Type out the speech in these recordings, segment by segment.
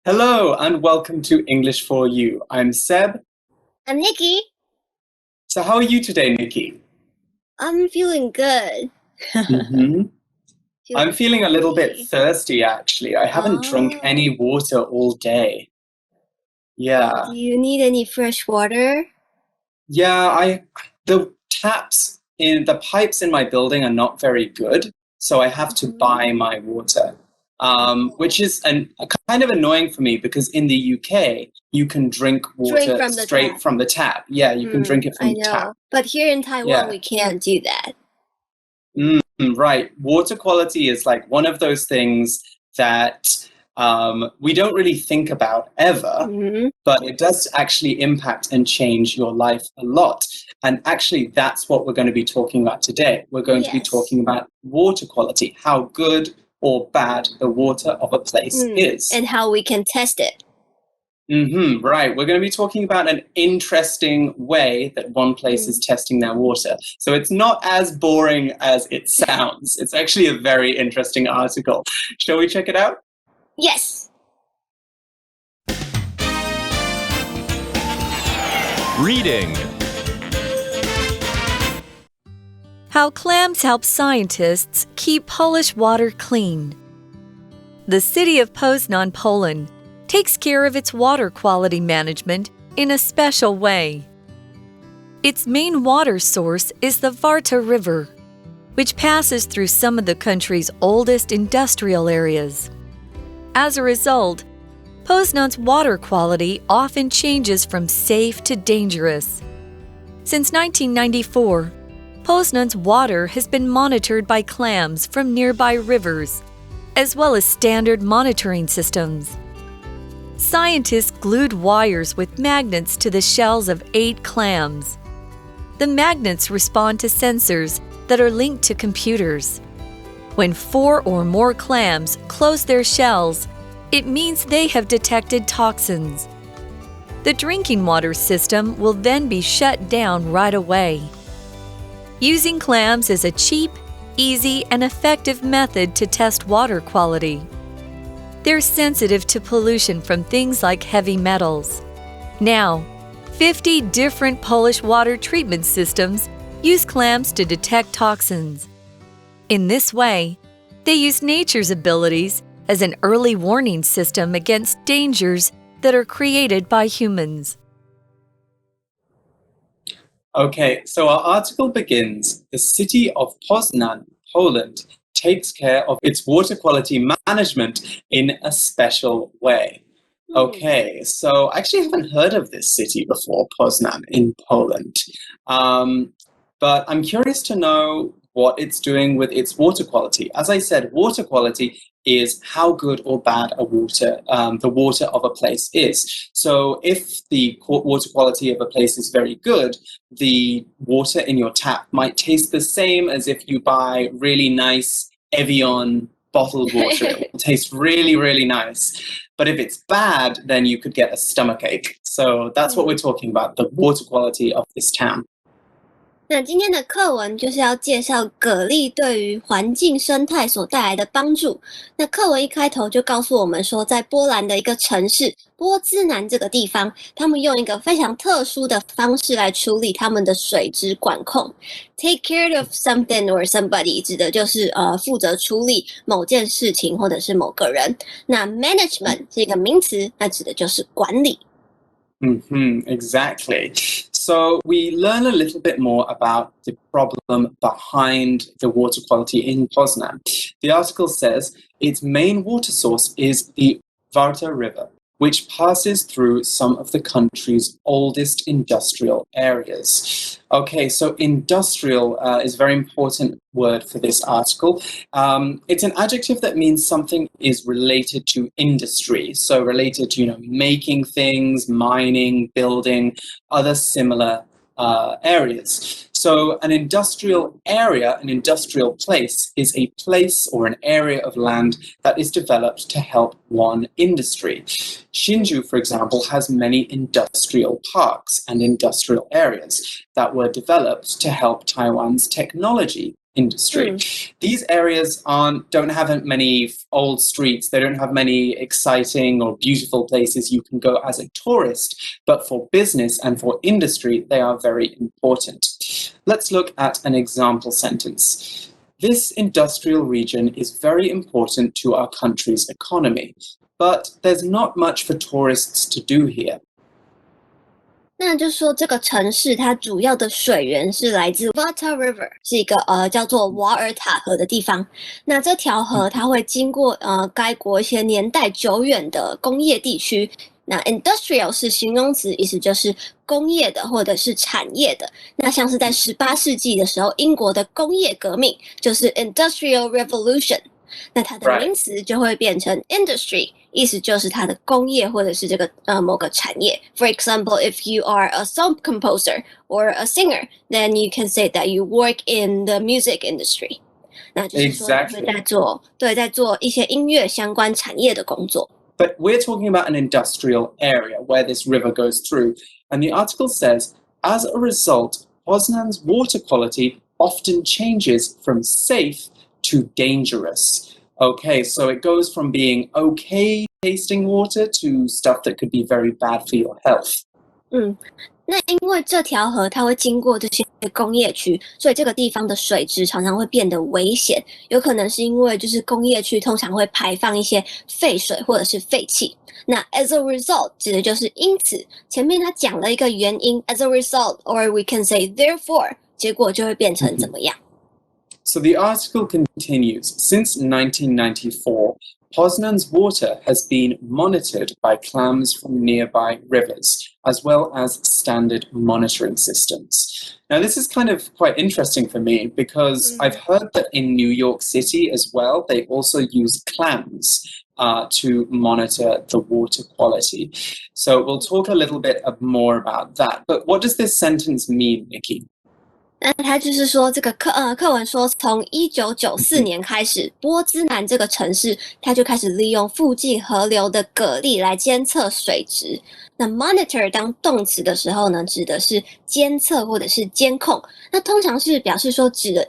Hello and welcome to English for You. I'm Seb. I'm Nikki. So how are you today, Nikki? I'm feeling good. I'm feeling a little bit thirsty, actually. I haven't drunk Oh. any water all day. Yeah. Do you need any fresh water? Yeah, the pipes in my building are not very good, so I have to buy my water. Which is kind of annoying for me because in the UK, you can drink water straight from the tap. Yeah, you can drink it from the tap. But here in Taiwan, we can't do that. Right. Water quality is like one of those things that we don't really think about ever, but it does actually impact and change your life a lot. And actually, that's what we're going to be talking about today. We're going to be talking about water quality, how good or bad the water of a place is. And how we can test it. Right. We're going to be talking about an interesting way that one place is testing their water. So it's not as boring as it sounds. It's actually a very interesting article. Shall we check it out? Yes. Reading. How clams help scientists keep Polish water clean. The city of Poznan, Poland, takes care of its water quality management in a special way. Its main water source is the Warta River, which passes through some of the country's oldest industrial areas. As a result, Poznan's water quality often changes from safe to dangerous. Since 1994, Poznan's water has been monitored by Clams from nearby rivers, as well as standard monitoring systems. Scientists glued wires with magnets to the shells of 8 clams. The magnets respond to sensors that are linked to computers. When 4 or more clams close their shells, it means they have detected toxins. The drinking water system will then be shut down right away. Using clams is a cheap, easy, and effective method to test water quality. They're sensitive to pollution from things like heavy metals. Now, 50 different Polish water treatment systems use clams to detect toxins. In this way, they use nature's abilities as an early warning system against dangers that are created by humans. Okay, so our article begins, the city of Poznan, Poland, takes care of its water quality management in a special way. Okay, so I actually haven't heard of this city before, Poznan in Poland. But I'm curious to know what it's doing with its water quality. As I said, water quality is how good or bad the water of a place is. So if the water quality of a place is very good, the water in your tap might taste the same as if you buy really nice Evian bottled water. It will taste really, really nice. But if it's bad, then you could get a stomachache. So that's what we're talking about, the water quality of this town. 那今天的课文就是要介绍蛤蜊对于环境生态所带来的帮助。那课文一开头就告诉我们说，在波兰的一个城市波兹南这个地方，他们用一个非常特殊的方式来处理他们的水质管控。Take care of something or somebody 指的就是负责处理某件事情或者是某个人。那 management 是一个名词，那指的就是管理。Exactly. So we learn a little bit more about the problem behind the water quality in Poznan. The article says its main water source is the Warta River, which passes through some of the country's oldest industrial areas. Okay, so industrial is a very important word for this article. It's an adjective that means something is related to industry. So related to, making things, mining, building, other similar areas. So an industrial area, an industrial place, is a place or an area of land that is developed to help one industry. Shinju, for example, has many industrial parks and industrial areas that were developed to help Taiwan's technology industry. These areas don't have many old streets. They don't have many exciting or beautiful places you can go as a tourist, but for business and for industry, they are very important. Let's look at an example sentence. This industrial region is very important to our country's economy, but there's not much for tourists to do here. 那就说这个城市它主要的水源是来自 Vata River， 是一个叫做瓦尔塔河的地方。那这条河它会经过该国一些年代久远的工业地区。那 industrial 是形容词，意思就是工业的或者是产业的。那像是在18世纪的时候，英国的工业革命就是 Industrial Revolution。那它的名词就会变成 industry， 意思就是它的工业或者是这个某个产业。For example, if you are a song composer or a singer, then you can say that you work in the music industry. 那就是说你会在做一些音乐相关产业的工作。But we're talking about an industrial area where this river goes through. And the article says, as a result, Poznan's water quality often changes from safe to dangerous. Okay, so it goes from being okay tasting water to stuff that could be very bad for your health. 那因为这条河它会经过这些工业区，所以这个地方的水质常常会变得危险，有可能是因为就是工业区通常会排放一些废水或者是废气。那 as a result 指的就是因此，前面它讲了一个原因 as a result or we can say therefore， 结果就会变成怎么样？So the article continues, since 1994, Poznan's water has been monitored by clams from nearby rivers, as well as standard monitoring systems. Now, this is kind of quite interesting for me because I've heard that in New York City as well, they also use clams to monitor the water quality. So we'll talk a little bit more about that. But what does this sentence mean, Nikki? 那他就是说，这个课文说，从1994年开始，波兹南这个城市，它就开始利用附近河流的蛤蜊来监测水质。那 monitor 当动词的时候呢，指的是监测或者是监控。那通常是表示说，指的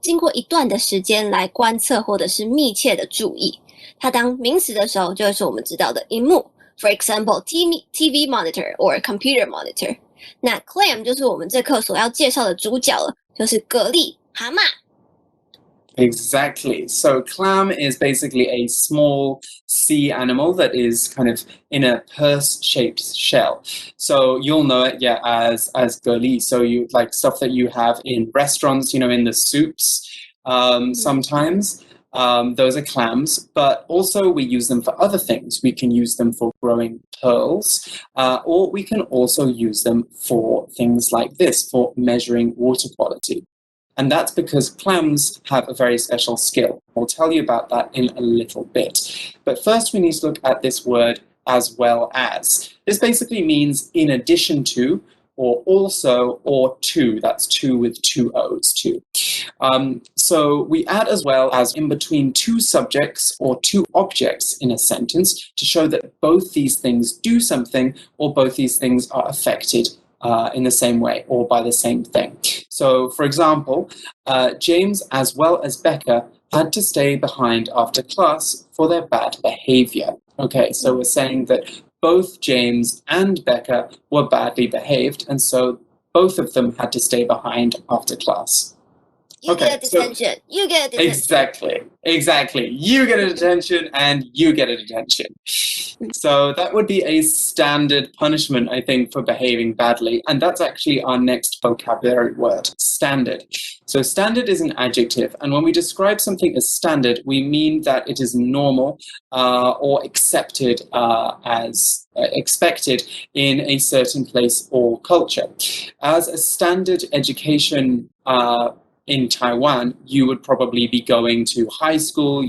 经过一段的时间来观测或者是密切的注意。它当名词的时候，就会是我们知道的萤幕 ，for example, TV monitor or computer monitor。那 clam 就是我们这课所要介绍的主角了，就是蛤蜊、蛤蟆。Exactly. So clam is basically a small sea animal that is kind of in a purse-shaped shell. So you'll know it, as goli. So you like stuff that you have in restaurants, in the soups sometimes. Those are clams, but also we use them for other things. We can use them for growing pearls, or we can also use them for things like this, for measuring water quality. And that's because clams have a very special skill. I'll tell you about that in a little bit. But first we need to look at this word as well as. This basically means in addition to, or also, or to. That's to with two O's, too. So we add as well as in between two subjects or two objects in a sentence to show that both these things do something or both these things are affected in the same way or by the same thing. So, for example, James as well as Becca had to stay behind after class for their bad behavior. Okay, so we're saying that both James and Becca were badly behaved, and so both of them had to stay behind after class. You get a detention. You get a detention. Exactly. You get a detention and you get a detention. So that would be a standard punishment, I think, for behaving badly. And that's actually our next vocabulary word, standard. So standard is an adjective. And when we describe something as standard, we mean that it is normal or accepted as expected in a certain place or culture. As a standard education in Taiwan, you would probably be going to high school,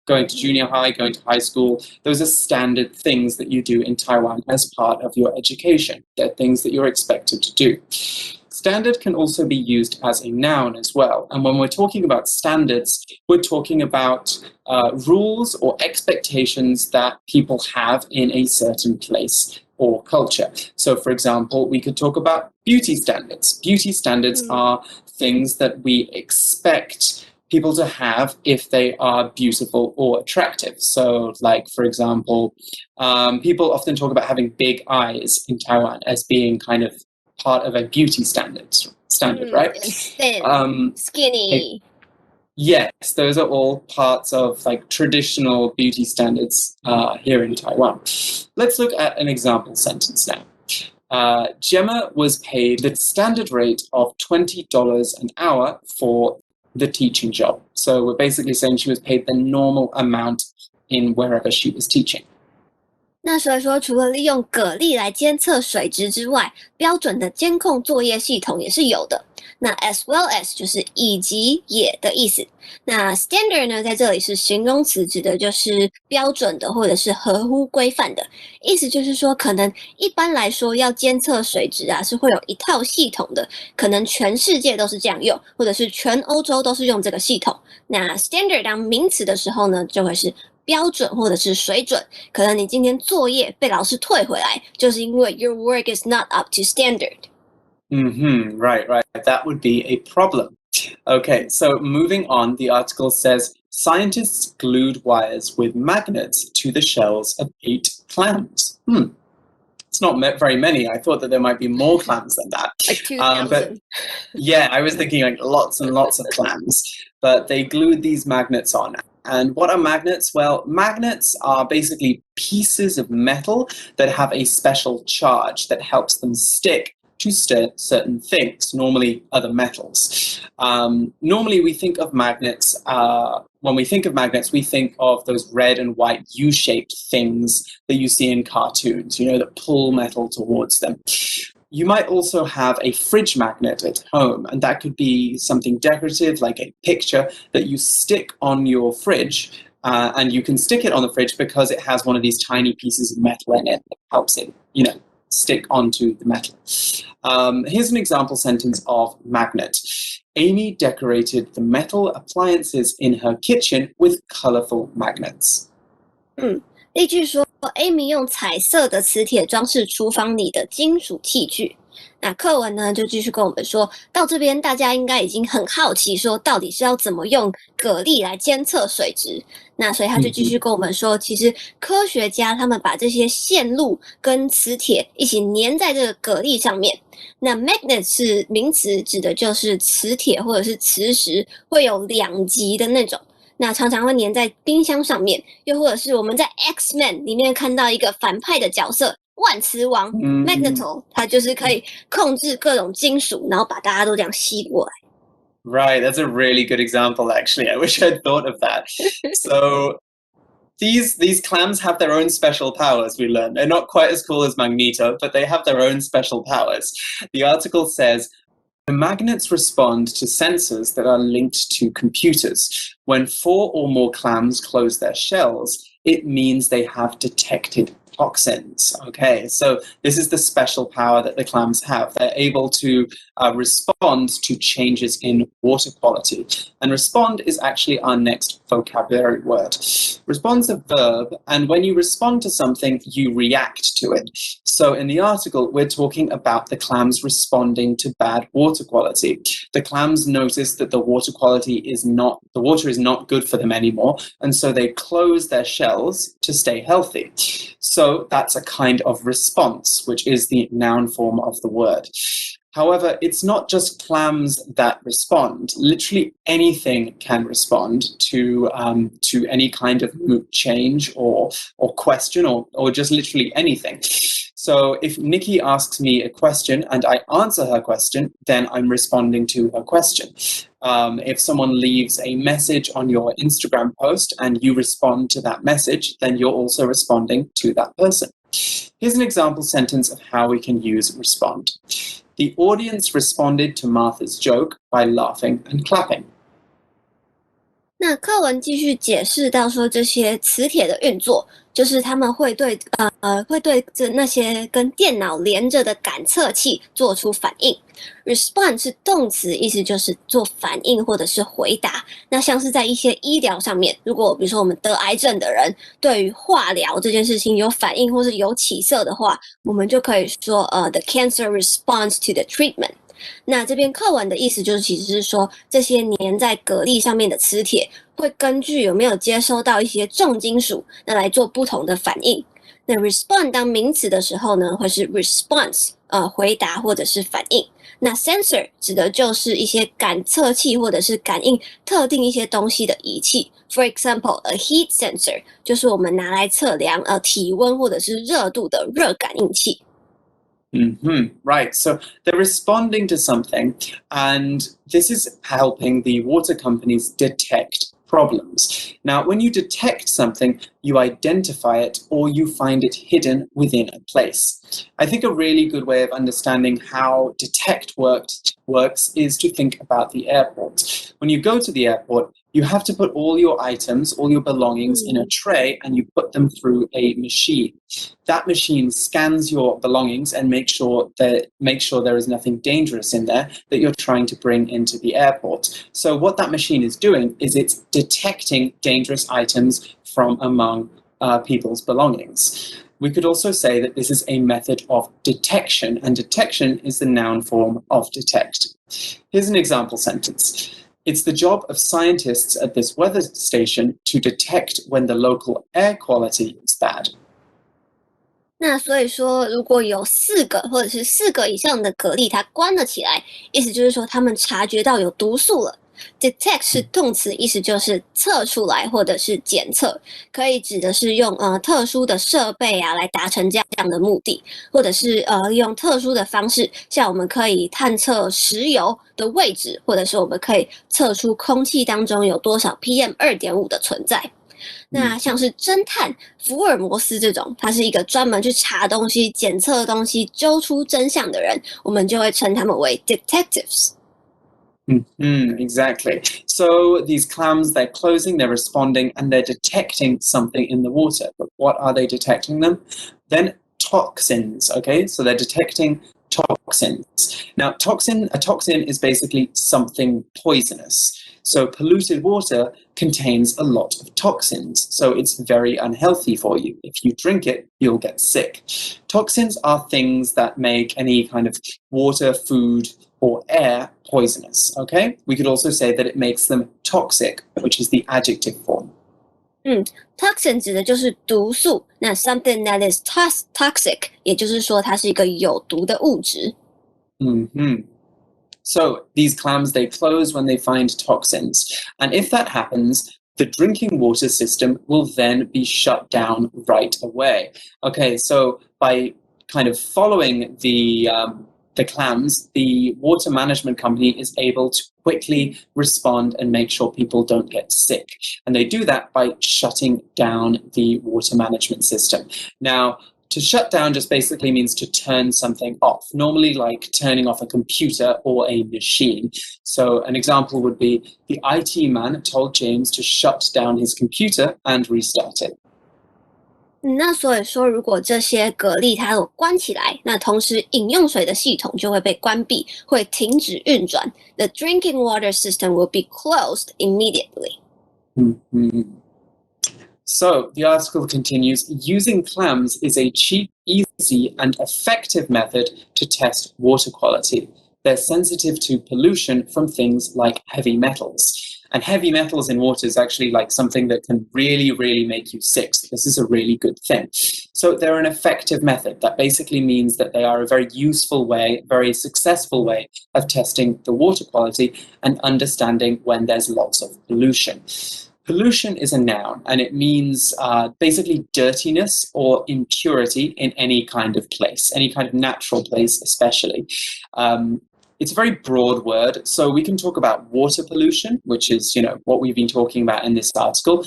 going to junior high, going to high school. Those are standard things that you do in Taiwan as part of your education. They're things that you're expected to do. Standard can also be used as a noun as well. And when we're talking about standards, we're talking about rules or expectations that people have in a certain place or culture. So, for example, we could talk about beauty standards. Beauty standards are things that we expect people to have if they are beautiful or attractive. So, like, for example, people often talk about having big eyes in Taiwan as being kind of part of a beauty standard, right? Thin, skinny. Yes, those are all parts of like traditional beauty standards here in Taiwan. Let's look at an example sentence now. Gemma was paid the standard rate of $20 an hour for the teaching job. So we're basically saying she was paid the normal amount in wherever she was teaching. 那所以说，除了利用蛤蜊来监测水质之外，标准的监控作业系统也是有的。那 as well as 就是以及也的意思。那 standard 呢，在这里是形容词，指的就是标准的或者是合乎规范的。意思就是说，可能一般来说要监测水质啊，是会有一套系统的，可能全世界都是这样用，或者是全欧洲都是用这个系统。那 standard 当名词的时候呢，就会是标准或者是水准，可能你今天作业被老师退回来，就是因为 your work is not up to standard. Right. That would be a problem. Okay, so moving on, the article says, scientists glued wires with magnets to the shells of 8 clams. It's not very many. I thought that there might be more clams than that. Like 2,000. But yeah, I was thinking like lots and lots of clams. But they glued these magnets on. And what are magnets? Well, magnets are basically pieces of metal that have a special charge that helps them stick to certain things, normally other metals. Normally we think of magnets, when we think of magnets, we think of those red and white U-shaped things that you see in cartoons, that pull metal towards them. You might also have a fridge magnet at home, and that could be something decorative, like a picture that you stick on your fridge, and you can stick it on the fridge because it has one of these tiny pieces of metal in it that helps it, stick onto the metal. Here's an example sentence of magnet. Amy decorated the metal appliances in her kitchen with colorful magnets. 例句说 Amy 用彩色的磁铁装饰厨房里的金属器具。那课文呢就继续跟我们说，到这边大家应该已经很好奇说到底是要怎么用蛤蜊来监测水质。那所以他就继续跟我们说，其实科学家他们把这些线路跟磁铁一起粘在这个蛤蜊上面。那 magnet 是名词，指的就是磁铁或者是磁石会有2极的那种。那常常会粘在冰箱上面，又或者是我们在 X-Men 里面看到一个反派的角色万磁王 Magneto， 他就是可以控制各种金属，然后把大家都这样吸过来。Right, that's a really good example, actually. I wish I'd thought of that. So these clams have their own special powers, we learned. They're not quite as cool as Magneto, but they have their own special powers. The article says, the magnets respond to sensors that are linked to computers. When 4 or more clams close their shells, it means they have detected toxins. Okay, so this is the special power that the clams have. They're able to respond to changes in water quality. And respond is actually our next vocabulary word. Respond's a verb, and when you respond to something, you react to it. So in the article, we're talking about the clams responding to bad water quality. The clams notice that the water is not good for them anymore, and so they close their shells to stay healthy. So that's a kind of response, which is the noun form of the word. However, it's not just clams that respond. Literally anything can respond to any kind of mood change or question or just literally anything. So if Nikki asks me a question and I answer her question, then I'm responding to her question. If someone leaves a message on your Instagram post and you respond to that message, then you're also responding to that person. Here's an example sentence of how we can use respond. The audience responded to Martha's joke by laughing and clapping. 那课文继续解释到说，这些磁铁的运作，就是他们会对会对那些跟电脑连着的感测器做出反应。Respond 是动词，意思就是做反应或者是回答。那像是在一些医疗上面，如果比如说我们得癌症的人对于化疗这件事情有反应或是有起色的话，我们就可以说the cancer responds to the treatment。那这边课文的意思就是，其实是说这些粘在蛤蜊上面的磁铁会根据有没有接收到一些重金属，那来做不同的反应。那 respond 当名词的时候呢，会是 response，回答或者是反应。那 sensor 指的就是一些感测器或者是感应特定一些东西的仪器。For example, a heat sensor 就是我们拿来测量体温或者是热度的热感应器。Right. So they're responding to something, and this is helping the water companies detect problems. Now, when you detect something, you identify it or you find it hidden within a place. I think a really good way of understanding how detect works is to think about the airport. When you go to the airport, you have to put all your items, all your belongings in a tray, and you put them through a machine. That machine scans your belongings and make sure there is nothing dangerous in there that you're trying to bring into the airport. So what that machine is doing is it's detecting dangerous items from among people's belongings. We could also say that this is a method of detection, and detection is the noun form of detect. Here's an example sentence. It's the job of scientists at this weather station to detect when the local air quality is bad. 那所以说，如果有4个或者是4个以上的蛤蜊它关了起来，意思就是说他们察觉到有毒素了。Detect 是动词，意思就是测出来或者是检测，可以指的是用特殊的设备来达成这样的目的，或者是用特殊的方式，像我们可以探测石油的位置，或者是我们可以测出空气当中有多少 PM2.5 的存在。那像是侦探福尔摩斯这种，他是一个专门去查东西、检测东西、揪出真相的人，我们就会称他们为 detectives。Exactly. So these clams, they're closing, they're responding, and they're detecting something in the water. But what are they detecting them? Then toxins, okay? So they're detecting toxins. Now, a toxin is basically something poisonous. So polluted water contains a lot of toxins, so it's very unhealthy for you. If you drink it, you'll get sick. Toxins are things that make any kind of water, food, or air poisonous, okay? We could also say that it makes them toxic, which is the adjective form. Toxin 指的就是毒素，那 something that is toxic 也就是说它是一个有毒的物质。So these clams, they close when they find toxins. And if that happens, the drinking water system will then be shut down right away. Okay, so by kind of following the clams, the water management company is able to quickly respond and make sure people don't get sick. And they do that by shutting down the water management system. Now, to shut down just basically means to turn something off, normally like turning off a computer or a machine. So an example would be the IT man told James to shut down his computer and restart it. 那所以说，如果这些蛤蜊它有关起来，那同时饮用水的系统就会被关闭，会停止运转。The drinking water system will be closed immediately. So the article continues, using clams is a cheap, easy, and effective method to test water quality. They're sensitive to pollution from things like heavy metals. And heavy metals in water is actually like something that can really, really make you sick. So this is a really good thing. So they're an effective method. That basically means that they are a very useful way, very successful way of testing the water quality and understanding when there's lots of pollution. Pollution is a noun, and it means basically dirtiness or impurity in any kind of place, any kind of natural place especially. It's a very broad word, so we can talk about water pollution, which is, what we've been talking about in this article,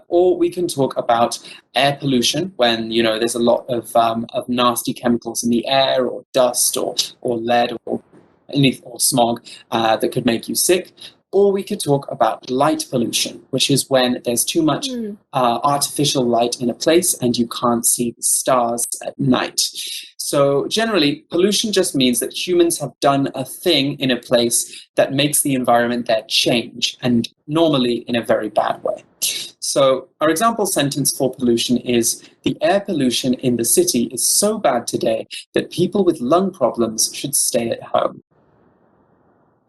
or we can talk about air pollution when, there's a lot of nasty chemicals in the air, or dust, or lead, or smog that could make you sick. Or we could talk about light pollution, which is when there's too much artificial light in a place and you can't see the stars at night. So generally, pollution just means that humans have done a thing in a place that makes the environment there change, and normally in a very bad way. So our example sentence for pollution is, the air pollution in the city is so bad today that people with lung problems should stay at home.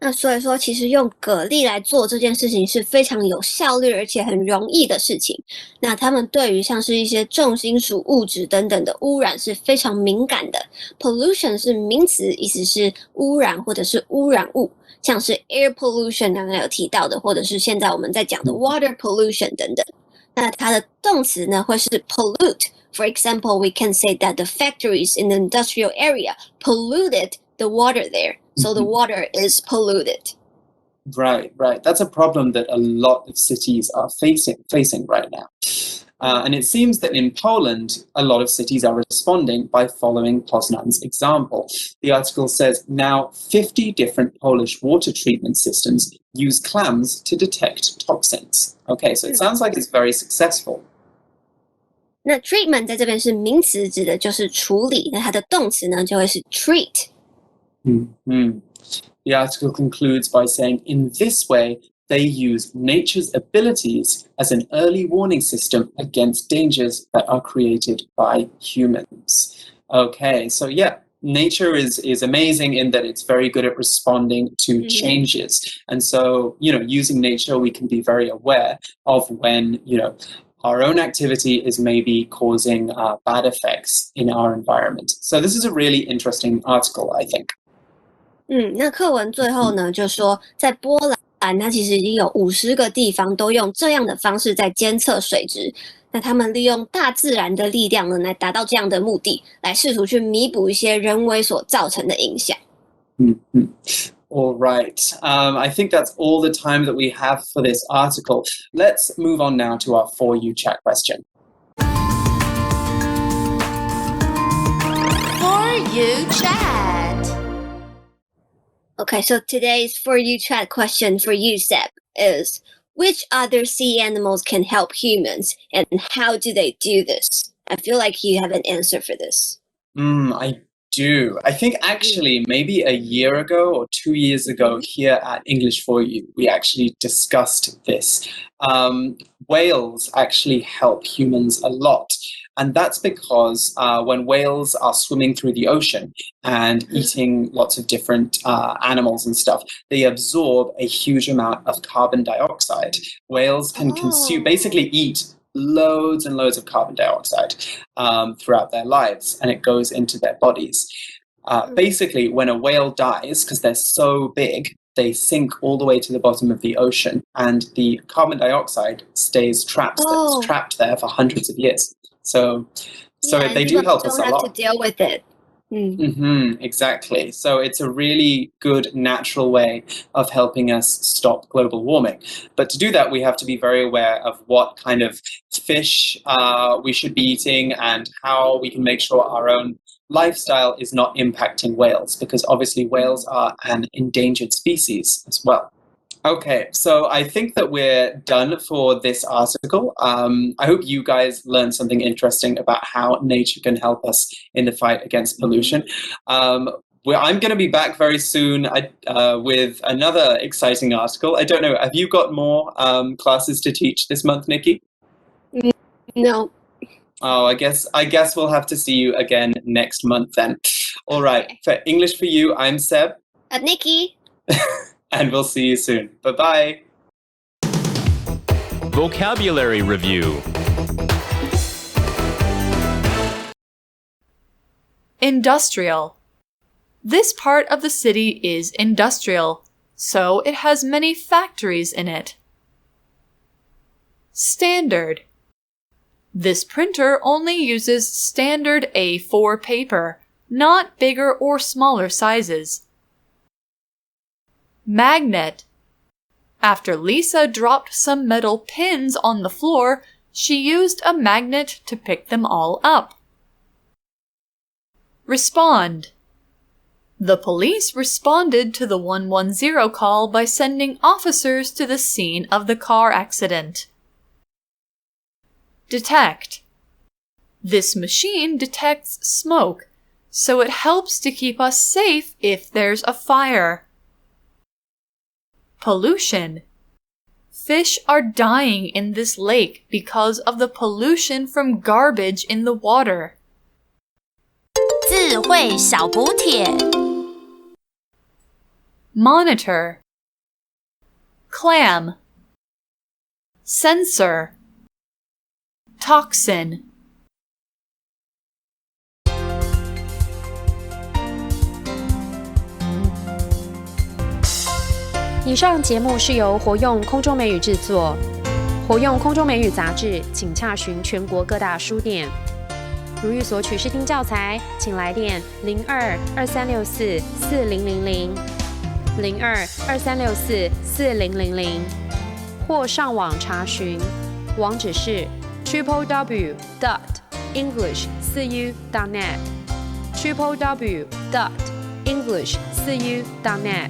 那所以说，其实用蛤蜊来做这件事情是非常有效率而且很容易的事情。那他们对于像是一些重金属物质等等的污染是非常敏感的。Pollution 是名词，意思是污染或者是污染物，像是 air pollution 刚刚有提到的，或者是现在我们在讲的 water pollution 等等。那它的动词呢会是 pollute。For example, we can say that the factories in the industrial area polluted the water there.So the water is polluted. Right. That's a problem that a lot of cities are facing right now. And it seems that in Poland, a lot of cities are responding by following Poznan's example. The article says now 50 different Polish water treatment systems use clams to detect toxins. Okay, so it sounds like it's very successful. 那 treatment 在这边是名词，指的就是处理，那它的动词呢就会是 treat. The article concludes by saying, in this way, they use nature's abilities as an early warning system against dangers that are created by humans. Okay, so yeah, nature is amazing in that it's very good at responding to changes. And so, using nature, we can be very aware of when, our own activity is maybe causing bad effects in our environment. So this is a really interesting article, I think. 那课文最后呢，就说在波兰，它其实已经有50个地方都用这样的方式在监测水质。那他们利用大自然的力量呢，来达到这样的目的，来试图去弥补一些人为所造成的影响。All right. I think that's all the time that we have for this article. Let's move on now to our For You Chat question. For You Chat. Okay, so today's For You Chat question for you, Seb, is which other sea animals can help humans and how do they do this? I feel like you have an answer for this. I do. I think actually maybe a year ago or 2 years ago here at English for You, we actually discussed this. Whales actually help humans a lot. And that's because when whales are swimming through the ocean and eating lots of different animals and stuff, they absorb a huge amount of carbon dioxide. Whales can basically eat loads and loads of carbon dioxide throughout their lives, and it goes into their bodies. Basically, when a whale dies, because they're so big, they sink all the way to the bottom of the ocean, and the carbon dioxide stays trapped. It's trapped there for hundreds of years. So they do help us a lot. Don't have to deal with it. Exactly. So it's a really good natural way of helping us stop global warming. But to do that, we have to be very aware of what kind of fish we should be eating and how we can make sure our own lifestyle is not impacting whales, because obviously whales are an endangered species as well. Okay, so I think that we're done for this article. I hope you guys learned something interesting about how nature can help us in the fight against pollution. I'm going to be back very soon with another exciting article. I don't know, have you got more classes to teach this month, Nikki? No. Oh, I guess we'll have to see you again next month then. All right, Okay. For English for You, I'm Seb. I'm Nikki. And we'll see you soon. Bye-bye. Vocabulary Review. Industrial. This part of the city is industrial, so it has many factories in it. Standard. This printer only uses standard A4 paper, not bigger or smaller sizes. Magnet. After Lisa dropped some metal pins on the floor, she used a magnet to pick them all up. Respond. The police responded to the 110 call by sending officers to the scene of the car accident. Detect. This machine detects smoke, so it helps to keep us safe if there's a fire. Pollution. Fish are dying in this lake because of the pollution from garbage in the water. 智慧小补帖 Monitor. Clam. Sensor. Toxin. 以上节目是由活用空中美语制作，活用空中美语杂志，请洽询全国各大书店。如欲索取试听教材，请来电02-2364-4000 02-2364-4000，或上网查询，网址是 www.english4u.net www.english4u.net